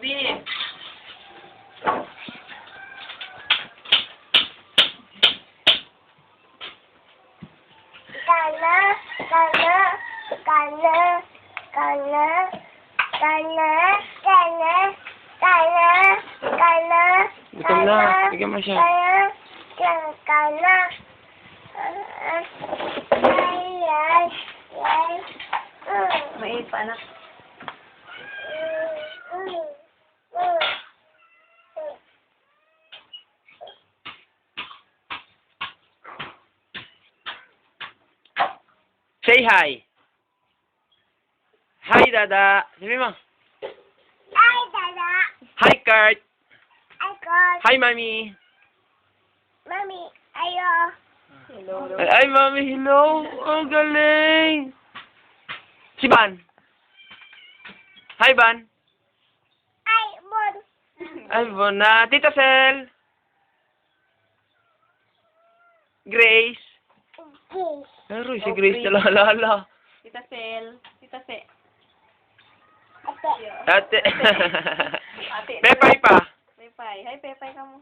Bibi. Kana, kana, kana, kana, kana, kana, kana, kana, Gutom na. Bigyan mo siya. kana, kana, ay, Mait pa, anak. Say hi. Hi, Dada. Sabi mo. ay, dada, Hi, Kurt. ay, God, Hi, Mami. mami, ayo, Hello. Ay, Mami, hello. Ang galing. Si Ban. Hi, Ban. ay, mon, Ay, Bona. Tita Sel. Grace. kiss, Aroy, si Grace na lalala. Tita Sel. Tita Se. ate, Ate. Pepay pa. Pepay. Hi, Pepay ka mo.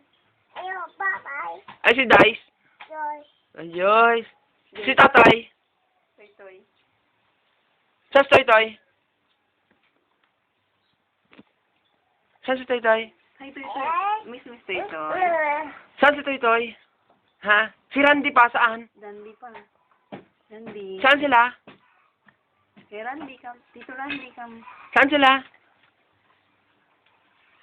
ayo, bye-bye, Ay, si Dice. Joyce, Ay, Joyce. Si Tatay. Toy, toy. Saan si Toy Toy? Saan si Toy Toy? Hi, Toy, toy. Miss Toy, toy. Saan si Toy Toy? Ha? Si Randy pa, saan? Dandy pa. Dandy. Saan sila? Kay Randy ka. Tito Randy ka mo. Saan sila?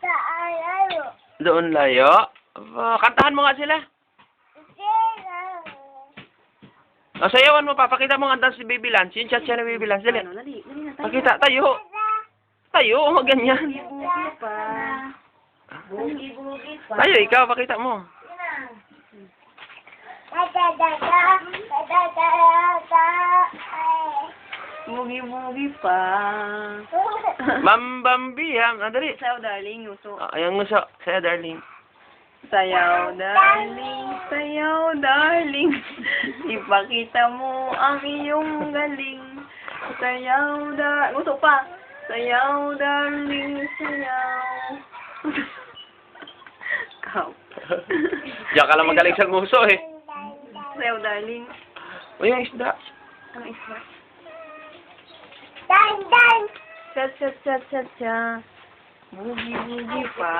saan ayo, Doon layo. Aba, kantahan mo nga sila. sila, O, sayawan mo pa. Pakita mo nga si Baby Lance. Yung chat siya na Baby Lance. Dali. Ano, dali. Dali na tayo. Pakita. Tayo. Tayo. Huwag ganyan. Bugi pa. Bugi pa. Tayo, ikaw. Pakita mo. Bugi pa. Mambambiham. Dali. Sayaw, darling. Uso. Ayan mo sa. Saya, darling. Sayaw, darling. Sayaw, darling. Ipakita mo ang iyong galing. Sayaw, darling. Uso pa. Sayaw, darling. Sayaw. Kaw. Diyan ka lang magaling sa nguso eh. Sayaw, darling. O, yung isda. Ang isla. Dan, dan. Cha, cha, cha, cha, cha. Bugi, bugi pa.